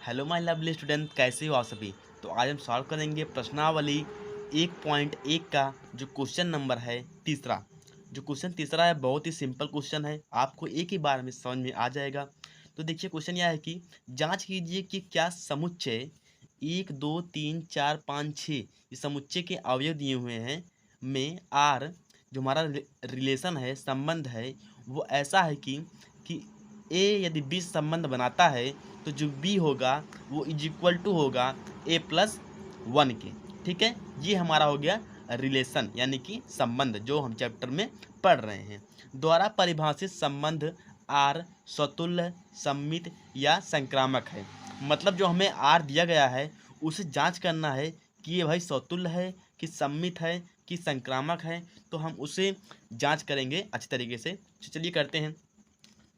Hello my lovely student, कैसे हो आप सभी। तो आज हम सॉल्व करेंगे प्रश्नावली 1.1 का जो क्वेश्चन नंबर है तीसरा। जो क्वेश्चन तीसरा है बहुत ही सिंपल क्वेश्चन है, आपको एक ही बार में समझ में आ जाएगा। तो देखिए क्वेश्चन यह है कि जांच कीजिए कि क्या समुच्चय 1 2 3 4 5 6 इस समुच्चय के अवयव दिए हुए हैं में आर जो हमारा रिलेशन है, संबंध है, वो ऐसा है कि ए यदि बी से संबंध बनाता है तो जो बी होगा वो इज इक्वल टू होगा A+1 के। ठीक है, ये हमारा हो गया रिलेशन यानी कि संबंध जो हम चैप्टर में पढ़ रहे हैं। द्वारा परिभाषित संबंध आर स्वतुल्य, सममित या संक्रामक है। मतलब जो हमें आर दिया गया है उसे जांच करना है कि ये भाई स्वतुल्य है कि सम्मित है कि संक्रामक है। तो हम उसे जांच करेंगे अच्छी तरीके से। तो चलिए करते हैं।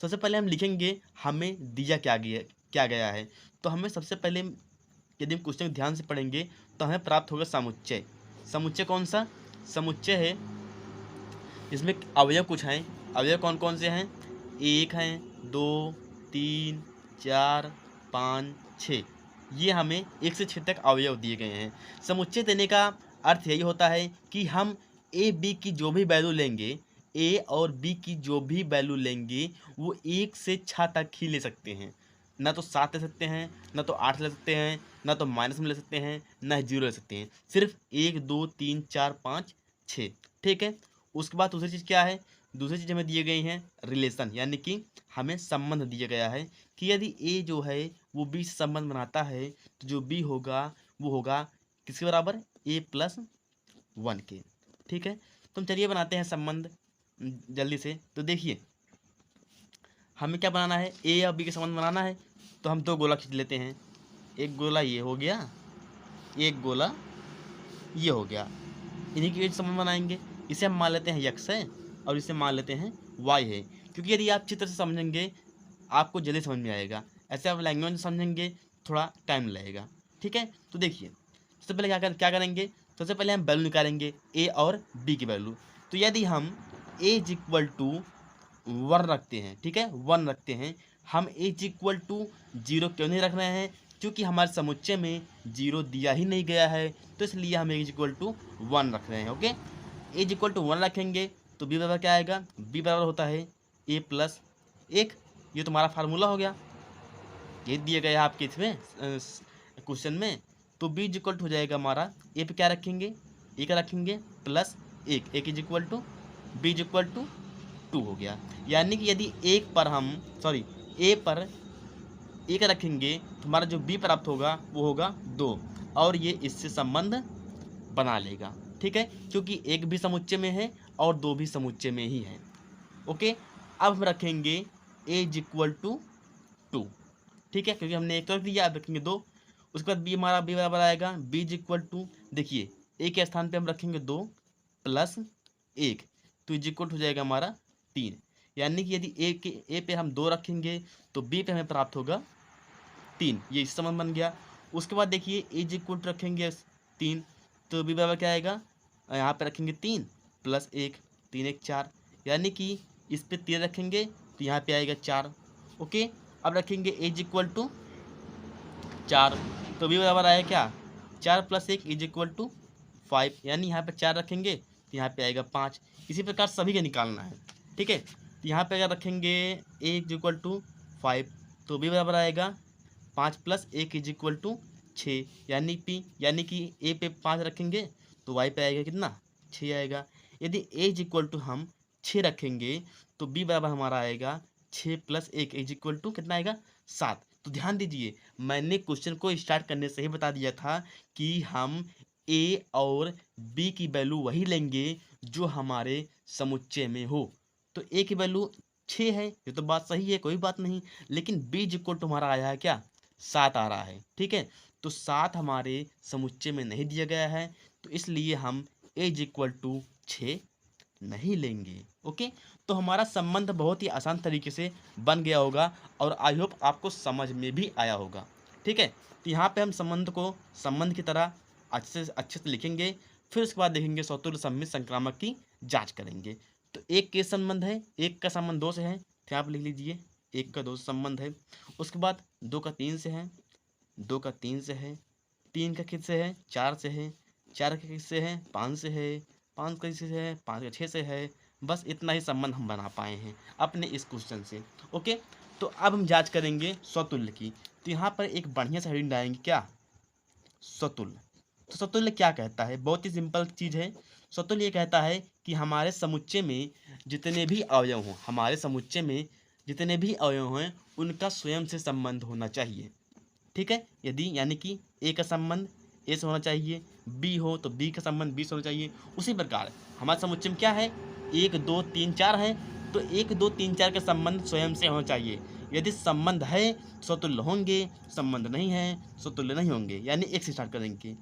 सबसे पहले हम लिखेंगे हमें दिया क्या गया है। तो हमें सबसे पहले यदि हम क्वेश्चन ध्यान से पढ़ेंगे तो हमें प्राप्त होगा समुच्चय। समुच्चय कौन सा समुच्चय है, इसमें अवयव कुछ हैं। अवयव कौन कौन से हैं, एक हैं, दो, तीन, चार, पाँच, छः। ये हमें एक से छः तक अवयव दिए गए हैं। समुच्चय देने का अर्थ यही होता है कि हम ए बी की जो भी वैल्यू लेंगे, ए और बी की जो भी वैल्यू लेंगे वो एक से छः तक ही ले सकते हैं। ना तो 7 ले सकते हैं, ना तो 8 ले सकते हैं, ना तो माइनस में ले सकते हैं, ना 0 ले सकते हैं। सिर्फ 1 2 3 4 5 6। ठीक है। उसके बाद दूसरी चीज़ क्या है, दूसरी चीज़ हमें दिए गई हैं रिलेशन यानी कि हमें संबंध दिया गया है कि यदि ए जो है वो बी से संबंध बनाता है तो जो बी होगा वो होगा किसके बराबर, A+1 के। ठीक है, तो हम चलिए बनाते हैं संबंध जल्दी से। तो देखिए हमें क्या बनाना है, ए और बी के संबंध बनाना है। तो हम दो गोला खींच लेते हैं। एक गोला ये हो गया, एक गोला ये हो गया। इन्हीं के बीच संबंध बनाएंगे। इसे हम मान लेते हैं यक्स है और इसे मान लेते हैं वाई है, क्योंकि यदि आप चित्र से समझेंगे आपको जल्दी समझ में आएगा। ऐसे आप लैंग्वेज में समझेंगे थोड़ा टाइम लगेगा। ठीक है, तो देखिए सबसे पहले क्या करेंगे, सबसे पहले हम वैल्यू निकालेंगे ए और बी की वैल्यू। तो यदि हम ए इज इक्वल टू 1 रखते हैं, ठीक है 1 रखते हैं, हम ए इज इक्वल टू 0 क्यों नहीं रख रहे हैं, क्योंकि हमारे समुच्चय में 0 दिया ही नहीं गया है, तो इसलिए हम ए इज इक्वल टू 1 रख रहे हैं। Okay, A is equal to 1 रखेंगे तो बी बराबर क्या आएगा, बी बराबर होता है A+1। ये तुम्हारा फार्मूला हो गया, ये दिया गया है आपके इसमें क्वेश्चन में। तो बी इज इक्वल टू हो जाएगा हमारा, ए पे क्या रखेंगे, ए का रखेंगे +1, एक is equal to B is equal to 2 हो गया। यानी कि यदि एक पर हम ए पर एक रखेंगे तो हमारा जो बी प्राप्त होगा वो होगा 2, और ये इससे संबंध बना लेगा। ठीक है, क्योंकि एक भी समुच्चय में है और 2 भी समुच्चय में ही है। ओके, अब हम रखेंगे ए इज इक्वल टू 2। ठीक है, क्योंकि हमने एक तो रख दिया, अब रखेंगे 2। उसके बाद बी हमारा बी बराबर आएगा बी इज इक्वल टू, देखिए ए के स्थान पे हम रखेंगे 2 + 1, तो इज इक्वल हो जाएगा हमारा 3। यानी कि यदि ए पे हम 2 रखेंगे तो बी पे हमें प्राप्त होगा 3। ये इस संबंध बन गया। उसके बाद देखिए ए इज इक्वल टू रखेंगे 3, तो बी बराबर क्या आएगा, यहाँ पे रखेंगे 3 + 1, 3 1 4, यानी कि इस पे 3 रखेंगे तो यहाँ पे आएगा 4। ओके, अब रखेंगे ए इज इक्वल टू 4, तो बी बराबर आएगा क्या, 4 + 1 इज इक्वल टू 5, यानी यहाँ पे 4 रखेंगे तो यहाँ पे आएगा 5। इसी प्रकार सभी का निकालना है। ठीक है, तो यहाँ पे अगर रखेंगे ए इज इक्वल टू 5, तो बी बराबर आएगा 5 + 1 इज इक्वल टू 6, यानी कि ए पे 5 रखेंगे तो वाई पे आएगा कितना, 6 आएगा। यदि ए इज इक्वल टू हम 6 रखेंगे तो बी बराबर हमारा आएगा 6 + 1 इज इक्वल टू कितना आएगा, 7। तो ध्यान दीजिए मैंने क्वेश्चन को स्टार्ट करने से ही बता दिया था कि हम ए और बी की वैल्यू वही लेंगे जो हमारे समुच्चय में हो। तो ए की वैल्यू 6 है, ये तो बात सही है, कोई बात नहीं। लेकिन बी इज इक्वल टू हमारा आया है क्या, 7 आ रहा है। ठीक है, तो 7 हमारे समुच्चय में नहीं दिया गया है, तो इसलिए हम ए इज इक्वल टू 6 नहीं लेंगे। ओके, तो हमारा संबंध बहुत ही आसान तरीके से बन गया होगा और आई होप आपको समझ में भी आया होगा। ठीक है, तो यहाँ पे हम संबंध को संबंध की तरह अच्छे से लिखेंगे, फिर उसके बाद देखेंगे स्वतुल्य सम्मित संक्रामक की जांच करेंगे। तो एक के संबंध है, एक का संबंध 2 से है, तो आप लिख लीजिए 1 का 2 से संबंध है। उसके बाद 2 का 3 से है, 2 का 3 से है, 3 का किससे है 4 से है, 4 का किससे है 5 से है, 5 का किससे है 5 का 6 से है। बस इतना ही संबंध हम बना पाए हैं अपने इस क्वेश्चन से। ओके, तो अब हम जांच करेंगे स्वतुल्य की। तो यहाँ पर एक बढ़िया सा हेडिंग डालेंगे, क्या, स्वतुल्य। तो स्वतुल्य क्या कहता है, बहुत ही सिंपल चीज़ है। स्वतुल्य ये कहता है कि हमारे समुच्चय में जितने भी अवयव हों, हमारे समुच्चय में जितने भी अवयव हैं उनका स्वयं से संबंध होना चाहिए। ठीक है, यदि यानी कि ए का संबंध ए से होना चाहिए, बी हो तो बी का संबंध बी से होना चाहिए। उसी प्रकार हमारे समुच्चय में क्या है, 1 2 3 4 है, तो 1 2 3 4 का संबंध स्वयं से होना चाहिए। यदि संबंध है स्वतुल्य होंगे, संबंध नहीं है स्वतुल्य नहीं होंगे। यानी एक से स्टार्ट करेंगे,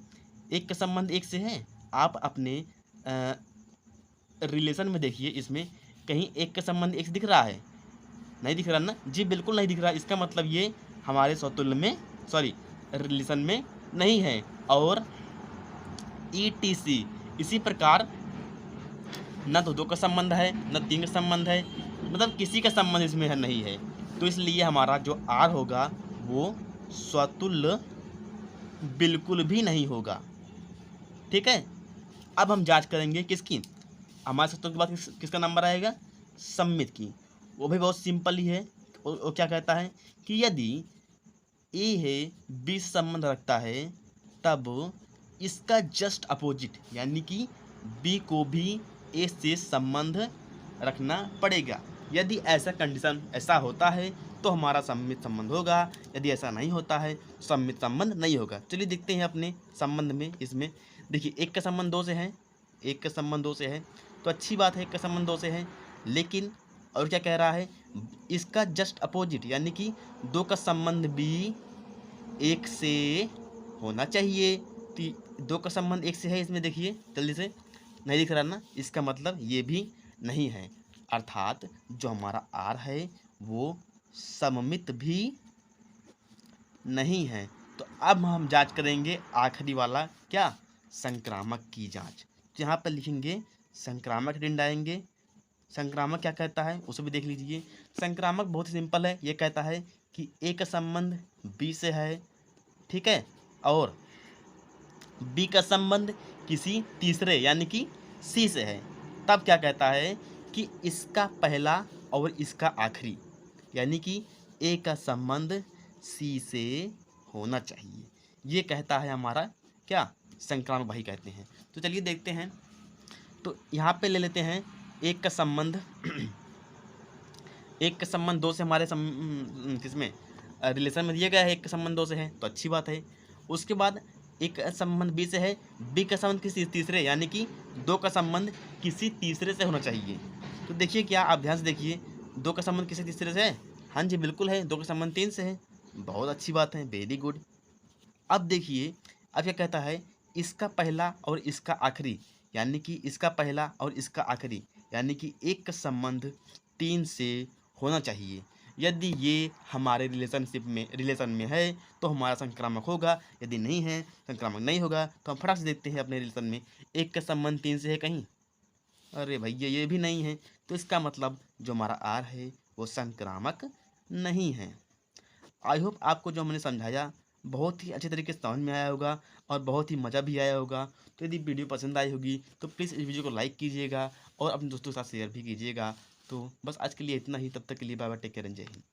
एक का संबंध एक से है। आप अपने रिलेशन में देखिए, इसमें कहीं एक का संबंध एक से दिख रहा है, नहीं दिख रहा ना जी, बिल्कुल नहीं दिख रहा। इसका मतलब ये हमारे स्वतुल्य में, सॉरी, रिलेशन में नहीं है। और ETC इसी प्रकार न तो 2 का संबंध है न 3 का संबंध है, मतलब किसी का संबंध इसमें नहीं है। तो इसलिए हमारा जो R होगा वो स्वतुल्य बिल्कुल भी नहीं होगा। ठीक है, अब हम जांच करेंगे किसकी, हमारे स्वतुल्य के बाद किसका नंबर आएगा, सममित की। वो भी बहुत सिंपल ही है। वो क्या कहता है कि यदि ए है बी से संबंध रखता है तब इसका जस्ट अपोजिट यानी कि बी को भी ए से संबंध रखना पड़ेगा। यदि ऐसा कंडीशन ऐसा होता है तो हमारा सममित संबंध होगा, यदि ऐसा नहीं होता है सममित संबंध नहीं होगा। चलिए देखते हैं अपने संबंध में। इसमें देखिए, एक का संबंध 2 से है, एक का संबंध 2 से है, तो अच्छी बात है, एक का संबंध 2 से है। लेकिन और क्या कह रहा है, इसका जस्ट अपोजिट यानी कि 2 का संबंध भी 1 से होना चाहिए। तो 2 का संबंध 1 से है, इसमें देखिए जल्दी से, नहीं दिख रहा ना, इसका मतलब ये भी नहीं है। अर्थात जो हमारा R है वो सममित भी नहीं है। तो अब हम जांच करेंगे आखिरी वाला, क्या, संक्रामक की जांच। यहाँ पर लिखेंगे संक्रामक ऋण डालेंगे। संक्रामक क्या कहता है उसे भी देख लीजिए। संक्रामक बहुत ही सिंपल है, ये कहता है कि ए का संबंध बी से है, ठीक है, और बी का संबंध किसी तीसरे यानी कि सी से है। तब क्या कहता है कि इसका पहला और इसका आखिरी यानी कि ए का संबंध सी से होना चाहिए। ये कहता है हमारा क्या, संक्रामक भाई कहते हैं। तो चलिए देखते हैं। तो यहाँ पे ले लेते हैं एक का संबंध एक का संबंध 2 से हमारे किसमें रिलेशन में दिया गया है, एक का संबंध 2 से है तो अच्छी बात है। उसके बाद एक का संबंध बी से है, बी का संबंध किसी तीसरे यानी कि 2 का संबंध किसी तीसरे से होना चाहिए। तो देखिए क्या, आप ध्यान से देखिए, 2 का संबंध किसी तीसरे से है, हाँ जी बिल्कुल है, 2 का संबंध 3 से है, बहुत अच्छी बात है, वेरी गुड। अब देखिए, अब क्या कहता है, इसका पहला और इसका आखिरी यानी कि इसका पहला और इसका आखिरी यानी कि एक का संबंध 3 से होना चाहिए। यदि ये हमारे रिलेशन में है तो हमारा संक्रामक होगा, यदि नहीं है संक्रामक नहीं होगा। तो हम फटाक से देखते हैं अपने रिलेशन में, एक का संबंध 3 से है कहीं, अरे भैया ये भी नहीं है, तो इसका मतलब जो हमारा R है वो संक्रामक नहीं है। आई होप आपको जो हमने समझाया बहुत ही अच्छे तरीके से समझ में आया होगा और बहुत ही मज़ा भी आया होगा। तो यदि वीडियो पसंद आई होगी तो प्लीज़ इस वीडियो को लाइक कीजिएगा और अपने दोस्तों के साथ शेयर भी कीजिएगा। तो बस आज के लिए इतना ही, तब तक के लिए bye bye, take care and Jai Hind.